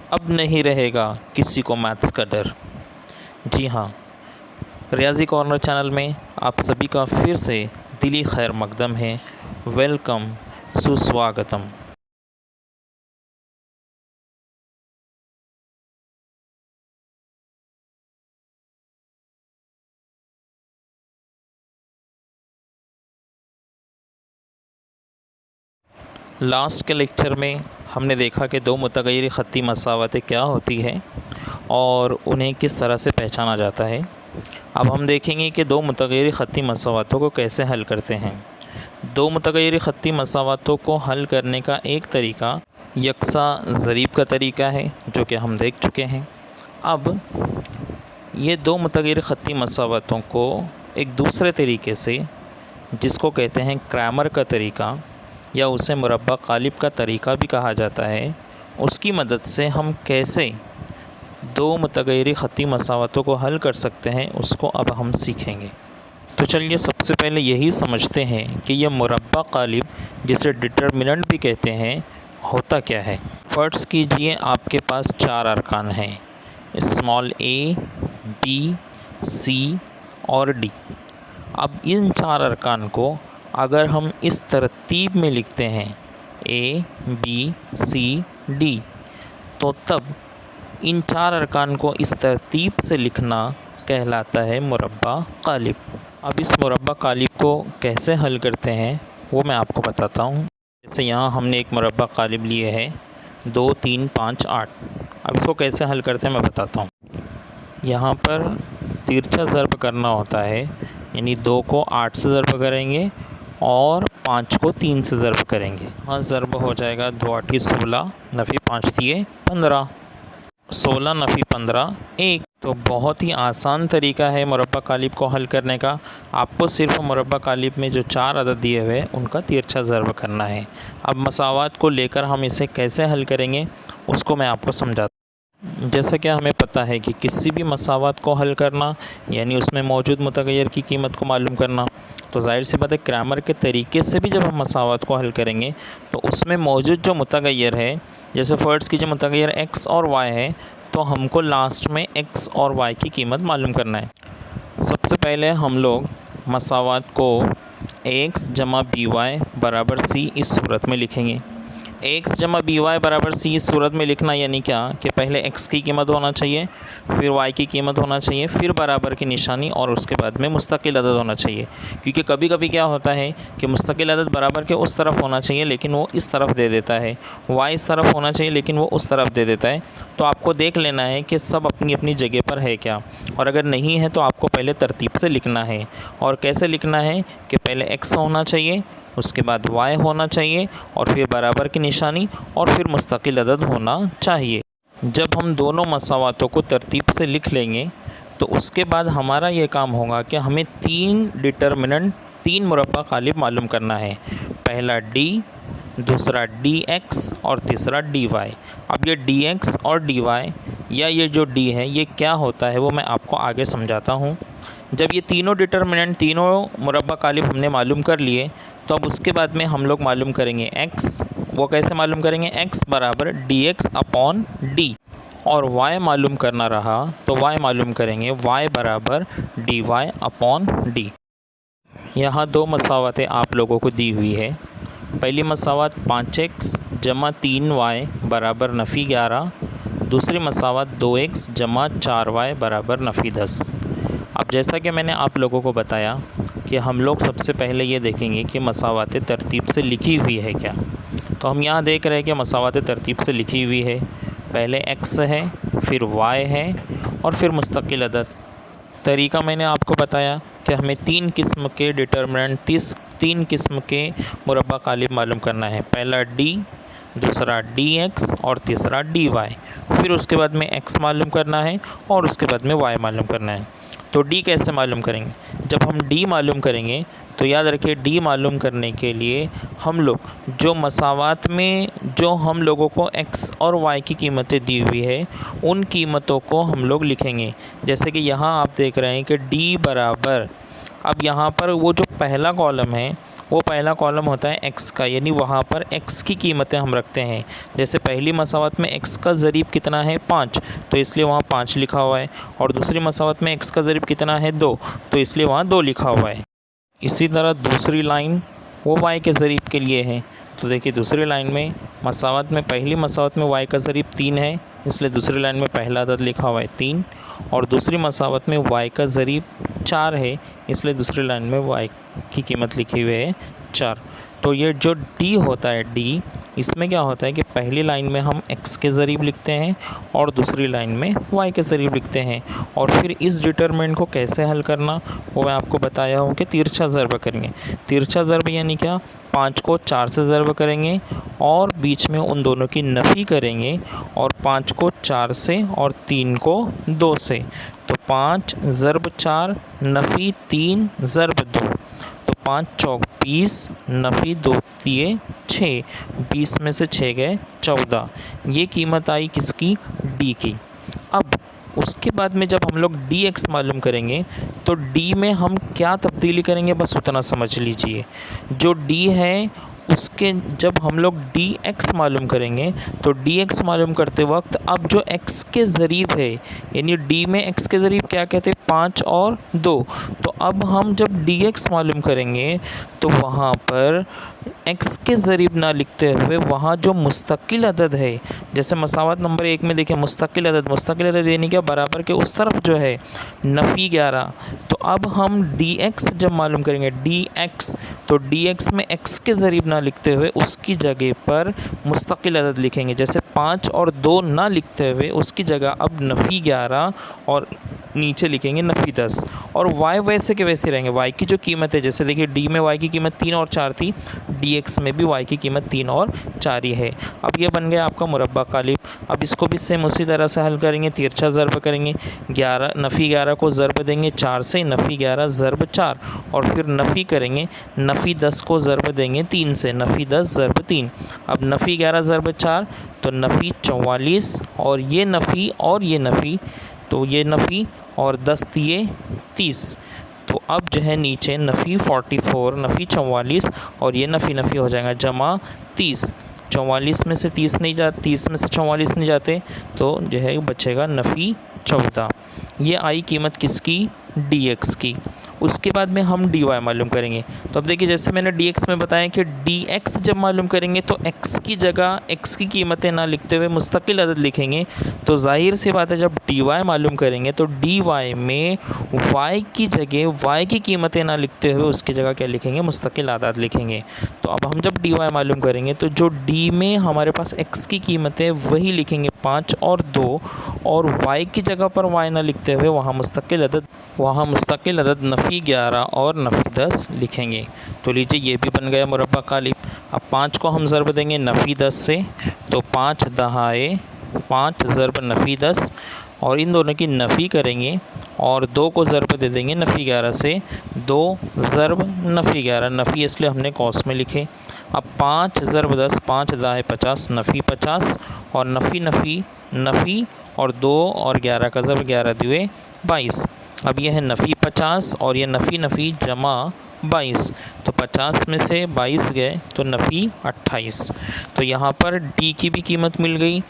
अब नहीं रहेगा किसी को मैथ्स का डर। जी हाँ, रियाजी कॉर्नर चैनल में आप सभी का फिर से दिली खैर मकदम है। वेलकम, सुस्वागतम। लास्ट के लेक्चर में हमने देखा कि दो मुतग़य्यर ख़त्ती मसावतें क्या होती है और उन्हें किस तरह से पहचाना जाता है। अब हम देखेंगे कि दो मुतग़य्यर ख़त्ती मसावतों को कैसे हल करते हैं। दो मुतग़य्यर ख़त्ती मसावतों को हल करने का एक तरीका यकसा ज़रीब का तरीका है, जो कि हम देख चुके हैं। अब ये दो मुतग़य्यर ख़त्ती मसावतों को एक दूसरे तरीके से, जिसको कहते हैं क्रैमर का तरीका या उसे मुरब्बा क़ालिब का तरीका भी कहा जाता है, उसकी मदद से हम कैसे दो मुतग़य्यर ख़त्ती मसावतों को हल कर सकते हैं, उसको अब हम सीखेंगे। तो चलिए सबसे पहले यही समझते हैं कि यह मुरब्बा क़ालिब, जिसे डिटर्मिनेंट भी कहते हैं, होता क्या है। फ़र्ज़ कीजिए आपके पास चार अरकान हैं, स्मॉल a, b, c और d। अब इन चार अरकान को अगर हम इस तरतीब में लिखते हैं a, b, c, d, तो तब इन चार अरकान को इस तरतीब से लिखना कहलाता है मुरब्बा क़ालिब। अब इस मुरब्बा क़ालिब को कैसे हल करते हैं वो मैं आपको बताता हूँ। जैसे यहाँ हमने एक मुरब्बा क़ालिब लिए है 2, 3, 5, 8। अब इसको कैसे हल करते हैं मैं बताता हूँ। यहाँ पर तिरछा ज़र्ब करना होता है, यानी 2 को 8 से ज़र्ब करेंगे और 5 को 3 से ज़र्ब करेंगे। यहाँ ज़र्ब हो जाएगा 2 8 16, नफ़ी 5 दिए 15, 16 नफ़ी 15 1। तो बहुत ही आसान तरीका है मुरब्बा क़ालिब को हल करने का। आपको सिर्फ मुरब्बा क़ालिब में जो चार अदद दिए हुए हैं उनका तिरछा ज़र्ब करना है। अब मसावात को लेकर हम इसे कैसे हल करेंगे उसको मैं आपको समझाता हूँ। जैसा कि हमें पता है कि किसी भी मसावात को हल करना यानी उसमें मौजूद मुतग़य्यर की कीमत को मालूम करना, तो ज़ाहिर सी बात है क्रैमर के तरीके से भी जब हम मसावात को हल करेंगे तो उसमें मौजूद जो मुतग़य्यर है, जैसे फ़र्ज़ कीजिए मुतग़य्यर x और y है, तो हमको लास्ट में x और y की कीमत मालूम करना है। सबसे पहले हम लोग मसावात को ax जमा by बराबर c इस सूरत में लिखेंगे। x जमा by बराबर c इस सूरत में लिखना यानी क्या कि पहले x की कीमत होना चाहिए, फिर y की कीमत होना चाहिए, फिर बराबर की निशानी और उसके बाद में मुस्तकिल अदद होना चाहिए। क्योंकि कभी कभी क्या होता है कि मुस्तकिल अदद बराबर के उस तरफ होना चाहिए लेकिन वो इस तरफ दे देता है, y इस तरफ होना चाहिए लेकिन वो उस तरफ दे देता है। तो आपको देख लेना है कि सब अपनी अपनी जगह पर है क्या, और अगर नहीं है तो आपको पहले तरतीब से लिखना है। और कैसे लिखना है कि पहले x होना चाहिए, उसके बाद y होना चाहिए और फिर बराबर की निशानी और फिर मुस्तकिल अदद होना चाहिए। जब हम दोनों मसावातों को तरतीब से लिख लेंगे तो उसके बाद हमारा ये काम होगा कि हमें तीन मुरब्बा क़ालिब मालूम करना है। पहला d, दूसरा dx और तीसरा dy। अब ये dx और dy या ये जो d है ये क्या होता है वो मैं आपको आगे समझाता हूँ। जब ये तीनों डिटर्मिनेंट, तीनों मुरब्बा क़ालिब हमने मालूम कर लिए तो अब उसके बाद में हम लोग मालूम करेंगे x। वो कैसे मालूम करेंगे? x बराबर dx अपॉन d। और y मालूम करना रहा तो y मालूम करेंगे y बराबर dy अपॉन d। यहाँ दो मसावतें आप लोगों को दी हुई है। पहली मसावत 5x जमा 3y बराबर नफ़ी 11, दूसरी मसावत 2x जमा 4y बराबर नफ़ी 10। अब जैसा कि मैंने आप लोगों को बताया कि हम लोग सबसे पहले ये देखेंगे कि मसावतें तरतीब से लिखी हुई है क्या। तो हम यहाँ देख रहे हैं कि मसावतें तरतीब से लिखी हुई है। पहले x है, फिर y है और फिर मुस्तकिल अदद। तरीका मैंने आपको बताया कि हमें तीन किस्म के डिटर्मिनेंट, तीन किस्म के मुरब्बा क़ालिब मालूम करना है। पहला d, दूसरा dx और तीसरा dy। फिर उसके बाद में x मालूम करना है और उसके बाद में y मालूम करना है। तो d कैसे मालूम करेंगे? जब हम d मालूम करेंगे तो याद रखिए d मालूम करने के लिए हम लोग जो मसावात में जो हम लोगों को x और y की कीमतें दी हुई है उन कीमतों को हम लोग लिखेंगे। जैसे कि यहाँ आप देख रहे हैं कि d बराबर, अब यहाँ पर वो जो पहला कॉलम है वो पहला कॉलम होता है x का, यानी वहाँ पर x की कीमतें हम रखते हैं। जैसे पहली मसावत में x का ज़रीब कितना है 5, तो इसलिए वहाँ 5 लिखा हुआ है, और दूसरी मसावत में x का ज़रीब कितना है 2, तो इसलिए वहाँ 2 लिखा हुआ है। इसी तरह दूसरी लाइन वो y के ज़रीब के लिए है। तो देखिए दूसरी लाइन में मसावत में पहली मसावत में y का ज़रीब 3 है, इसलिए दूसरी लाइन में पहला अदद लिखा हुआ है 3, और दूसरी मसावत में y का ज़रीब 4 है, इसलिए दूसरी लाइन में y की कीमत लिखी हुई है 4। तो ये जो d होता है d, इसमें क्या होता है कि पहली लाइन में हम x के ज़रीब लिखते हैं और दूसरी लाइन में y के ज़रीब लिखते हैं। और फिर इस डिटरमिनेंट को कैसे हल करना वो मैं आपको बताया हूँ कि तिरछा ज़रब करेंगे। तिरछा ज़रब यानी क्या, 5 को 4 से ज़रब करेंगे और बीच में उन दोनों की नफ़ी करेंगे, और 5 को 4 से और 3 को 2 से। तो 5 ज़रब 4 नफ़ी 3 ज़रब 2, तो 5 चौक 20 नफ़ी 2 तिये 6, 20 में से 6 गए 14। ये कीमत आई किसकी, d की। अब उसके बाद में जब हम लोग dx मालूम करेंगे तो d में हम क्या तब्दीली करेंगे, बस उतना समझ लीजिए। जो d है उसके जब हम लोग dx मालूम करेंगे तो dx मालूम करते वक्त अब जो x के ज़रीब है, यानी d में x के ज़रीब क्या कहते हैं 5 और 2, तो अब हम जब dx मालूम करेंगे तो वहाँ पर x के ज़रीब ना लिखते हुए वहाँ जो मुस्तकिल अदद है, जैसे मसावत नंबर 1 में देखें मुस्तकिल अदद यानी क्या, बराबर के उस तरफ जो है नफ़ी 11, तो अब हम dx जब मालूम करेंगे dx, तो dx में x के ज़रीब ना लिखते हुए उसकी जगह पर मुस्तकिल अदद लिखेंगे। जैसे 5 और 2 ना लिखते हुए उसकी जगह अब नफ़ी 11 और नीचे लिखेंगे नफ़ी 10, और y वैसे के वैसे रहेंगे। y की जो कीमत है, जैसे देखिए d में y की कीमत 3 और 4 थी, dx में भी y की कीमत 3 और 4 ही है। अब ये बन गया आपका मुरब्बा कालिब। अब इसको भी सेम उसी तरह से हल करेंगे, तिरछा ज़रब करेंगे। 11 नफ़ी 11 को ज़रब देंगे 4 से, नफ़ी 11 ज़रब 4, और फिर नफ़ी करेंगे, नफ़ी 10 को ज़रब देंगे 3 से, नफ़ी 10 ज़रब 3। अब नफ़ी 11 ज़रब 4 तो नफ़ी 44, और ये नफ़ी और ये नफ़ी, तो ये नफ़ी और 10 तिये 30। तो अब जो है नीचे नफ़ी 44 नफ़ी 44 और ये नफ़ी हो जाएगा जमा 30। 44 में से 30 नहीं जाते, 30 में से 44 नहीं जाते, तो जो है बचेगा नफ़ी 14। ये आई कीमत किसकी, dx की। उसके बाद में हम dy मालूम करेंगे। तो अब देखिए जैसे मैंने dx में बताया कि dx जब मालूम करेंगे तो x की जगह x की कीमतें ना लिखते हुए मुस्तकिल अदद लिखेंगे। तो जाहिर सी बात है जब dy मालूम करेंगे तो dy में y की जगह y की कीमतें ना लिखते हुए उसकी जगह क्या लिखेंगे, मुस्तकिल अदद लिखेंगे। तो अब हम जब dy मालूम करेंगे तो जो d में हमारे पास x की कीमतें वही लिखेंगे 5 और 2, और y की जगह पर y ना लिखते हुए वहाँ मुस्तकिल अदद नफ़ी 11 और नफ़ी 10 लिखेंगे। तो लीजिए ये भी बन गया मुरब्बा कालिब। अब 5 को हम ज़रब देंगे नफ़ी 10 से, तो 5 दहाए 5 ज़रब नफ़ी 10, और इन दोनों की नफ़ी करेंगे, और 2 को ज़रब दे देंगे नफ़ी 11 से, 2 ज़रब नफ़ी 11, नफ़ी इसलिए हमने कौस में लिखे। अब 5 ज़रब 10 5 दहाए 50 नफ़ी 50, और नफ़ी और 2 और 11 का ज़रब 11 दुए 22। अब यह है नफ़ी 50 और यह नफ़ी जमा 22, तो 50 में से 22 गए तो नफ़ी 28। तो यहाँ पर d की भी कीमत मिल गई,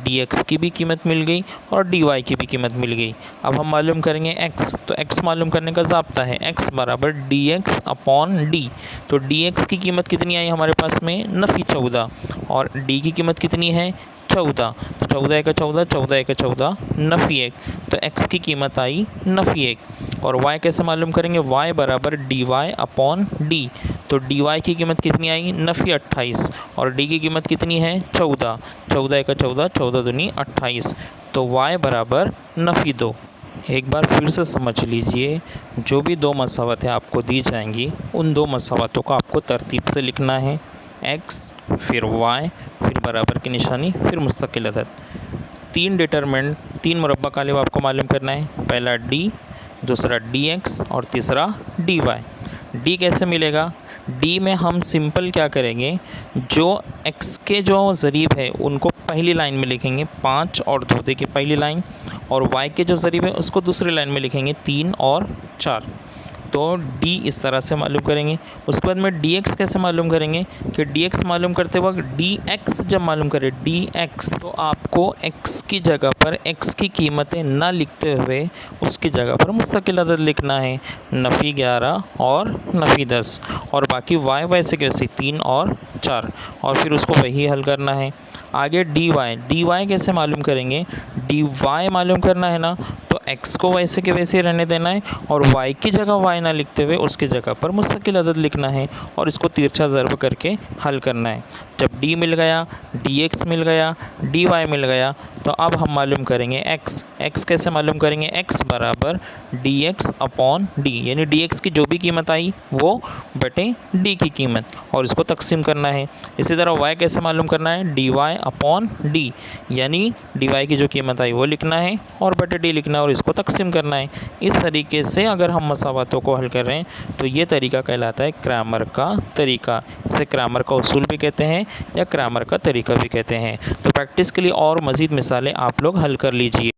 dx की भी कीमत मिल गई, और dy की भी कीमत मिल गई। अब हम मालूम करेंगे x, तो x मालूम करने का ज़ाब्ता है x बराबर dx अपॉन d। तो dx की कीमत कितनी आई हमारे पास में, नफ़ी 14, और d की कीमत कितनी है 14, तो 14 का 14 14 का 14 नफ़ी 1, तो x की कीमत आई नफ़ी 1। और y कैसे मालूम करेंगे, y बराबर dy अपॉन d। तो dy की कीमत कितनी आई, नफ़ी 28, और d की कीमत कितनी है 14, 14 का 14 14 दूनी 28, तो y बराबर नफ़ी 2। एक बार फिर से समझ लीजिए, जो भी दो मसावतें आपको दी जाएंगी उन दो मसावतों को आपको तरतीब से लिखना है, x फिर y फिर बराबर की निशानी फिर मुस्तकिल अदद। 3 डिटरमिनेंट 3 मुरब्बा कालिब आपको मालूम करना है, पहला d, दूसरा dx और तीसरा dy। d कैसे मिलेगा, d में हम सिंपल क्या करेंगे, जो x के जो ज़रीब है उनको पहली लाइन में लिखेंगे 5 और 2, देखिए पहली लाइन, और y के जो ज़रीब है उसको दूसरी लाइन में लिखेंगे 3 और 4। तो डी इस तरह से मालूम करेंगे। उसके बाद में dx कैसे मालूम करेंगे कि dx मालूम करते वक्त dx जब मालूम करें dx, तो आपको x की जगह पर x की कीमतें ना लिखते हुए उसकी जगह पर मुस्तकिल अदद लिखना है, नफ़ी 11 और नफ़ी 10, और बाकी y वैसे कैसे 3 और 4, और फिर उसको वही हल करना है। आगे dy कैसे मालूम करेंगे, dy मालूम करना है ना, तो x को वैसे के वैसे रहने देना है और y की जगह y ना लिखते हुए उसकी जगह पर मुस्तकिल अदद लिखना है और इसको तिरछा ज़र्ब करके हल करना है। जब d मिल गया, dx मिल गया, dy मिल गया, तो अब हम मालूम करेंगे x कैसे मालूम करेंगे, x बराबर dx अपॉन d, यानी dx की जो भी कीमत आई वो बटे d की कीमत, और इसको तकसीम करना है। इसी तरह y कैसे मालूम करना है, dy अपॉन d, यानी dy की जो कीमत आई वो लिखना है और बटे d लिखना है और इसको तकसीम करना है। इस तरीके से अगर हम मसावातों को हल कर रहे हैं तो ये तरीका कहलाता है क्रैमर का तरीका। इसे क्रैमर का उसूल भी कहते हैं या क्रैमर का तरीका भी कहते हैं। तो प्रैक्टिस के लिए और मज़ीद मिसालें आप लोग हल कर लीजिए।